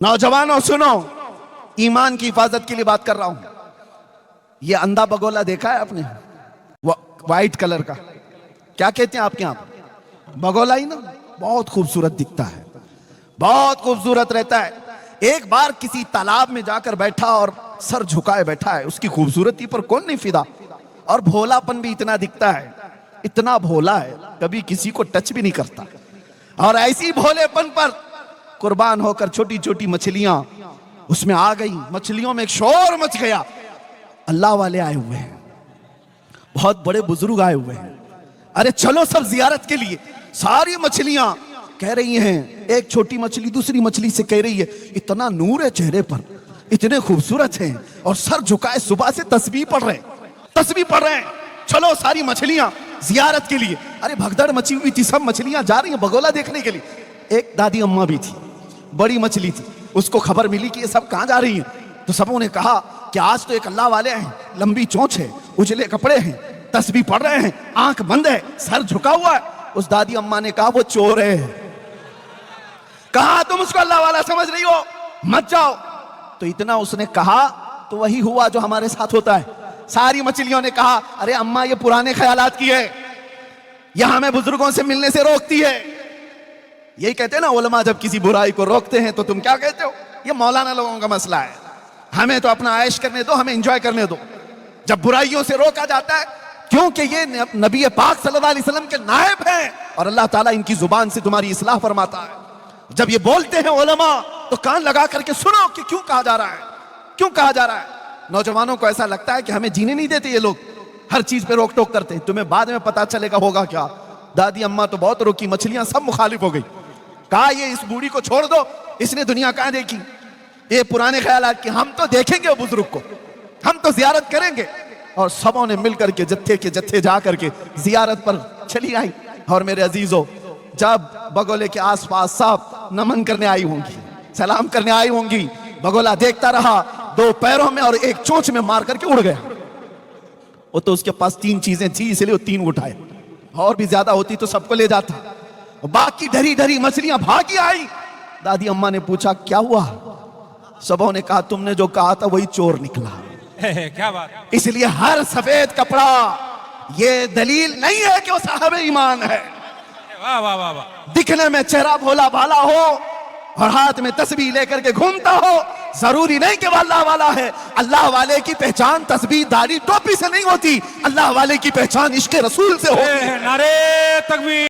نوجوانوں سنو، ایمان کی حفاظت کے لیے بات کر رہا ہوں۔ یہ اندھا بگولا دیکھا ہے آپ نے؟ وائٹ کلر کا، کیا کہتے ہیں آپ کے یہاں؟ بگولا ہی نا، بہت خوبصورت دکھتا ہے، بہت خوبصورت رہتا ہے۔ ایک بار کسی تالاب میں جا کر بیٹھا اور سر جھکائے بیٹھا ہے، اس کی خوبصورتی پر کون نہیں فدا، اور بھولا پن بھی اتنا دکھتا ہے، اتنا بھولا ہے، کبھی کسی کو ٹچ بھی نہیں کرتا۔ اور ایسی بھولے پن پر قربان ہو کر چھوٹی چھوٹی مچھلیاں اس میں آ گئی، مچھلیوں میں ایک شور مچ گیا۔ اللہ والے آئے ہوئے ہیں، بہت بڑے بزرگ آئے ہوئے ہیں، ارے چلو سب زیارت کے لیے۔ ساری مچھلیاں کہہ رہی ہیں، ایک چھوٹی مچھلی دوسری مچھلی سے کہہ رہی ہے، اتنا نور ہے چہرے پر، اتنے خوبصورت ہیں، اور سر جھکائے صبح سے تسبیح پڑھ رہے ہیں، تسبیح پڑھ رہے ہیں، چلو ساری مچھلیاں زیارت کے لیے۔ ارے بھگدڑ مچی ہوئی تھی، سب مچھلیاں جا رہی ہیں بگولا دیکھنے کے لیے۔ ایک دادی اماں بھی تھی، بڑی مچھلی تھی، اس کو خبر ملی کہ یہ سب کہاں جا رہی ہیں، تو سبوں نے کہا کہ آج تو ایک اللہ والے ہیں، لمبی چونچ ہے، اجلے کپڑے ہیں، تسبیح پڑھ رہے ہیں، آنکھ بند ہے، سر جھکا ہوا ہے۔ اس دادی اماں نے کہا وہ چور ہے۔ کہا تم اس کو اللہ والا سمجھ رہی ہو، مت جاؤ۔ تو اتنا اس نے کہا تو وہی ہوا جو ہمارے ساتھ ہوتا ہے۔ ساری مچھلیوں نے کہا ارے اماں یہ پرانے خیالات کی ہے، یہ ہمیں بزرگوں سے ملنے سے روکتی ہے۔ یہی کہتے ہیں نا علماء، جب کسی برائی کو روکتے ہیں تو تم کیا کہتے ہو؟ یہ مولانا لوگوں کا مسئلہ ہے، ہمیں تو اپنا عیش کرنے دو، ہمیں انجوائے کرنے دو۔ جب برائیوں سے روکا جاتا ہے کیونکہ یہ نبی پاک صلی اللہ علیہ وسلم کے نائب ہیں، اور اللہ تعالیٰ ان کی زبان سے تمہاری اصلاح فرماتا ہے۔ جب یہ بولتے ہیں علماء تو کان لگا کر کے سنو کہ کیوں کہا جا رہا ہے، کیوں کہا جا رہا ہے۔ نوجوانوں کو ایسا لگتا ہے کہ ہمیں جینے نہیں دیتے یہ لوگ، ہر چیز پہ روک ٹوک کرتے ہیں، تمہیں بعد میں پتا چلے گا ہوگا کیا۔ دادی اماں تو بہت روکی، مچھلیاں سب مخالف ہو گئی۔ کہا یہ اس بوڑھی کو چھوڑ دو، اس نے دنیا کہاں دیکھی، یہ پرانے خیالات کی، ہم تو دیکھیں گے بزرگ کو، ہم تو زیارت کریں گے۔ اور سبوں نے مل کر کے جتھے کے جتھے جا کر کے زیارت پر چلی آئی۔ اور میرے عزیزو، جب بگولے کے آس پاس سب نمن کرنے آئی ہوں گی، سلام کرنے آئی ہوں گی، بگولا دیکھتا رہا، دو پیروں میں اور ایک چونچ میں مار کر کے اڑ گیا۔ وہ تو اس کے پاس تین چیزیں تھی، اس لیے وہ تین اٹھائے، اور بھی زیادہ ہوتی تو سب کو لے جاتا۔ باقی ڈری ڈری مچھلیاں بھاگی آئی۔ دادی اماں نے پوچھا کیا ہوا؟ سبوں نے کہا تم نے جو کہا تھا وہی چور نکلا۔ کیا بات! اس لیے ہر سفید کپڑا یہ دلیل نہیں ہے کہ وہ صاحب ایمان ہے۔ واہ واہ واہ واہ! دکھنے میں چہرہ بھولا بھالا ہو اور ہاتھ میں تسبیح لے کر کے گھومتا ہو، ضروری نہیں کہ وہ اللہ والا ہے۔ اللہ والے کی پہچان تسبیح داڑھی ٹوپی سے نہیں ہوتی، اللہ والے کی پہچان عشق رسول سے ہوتی ہے۔ نعرے تکبیر!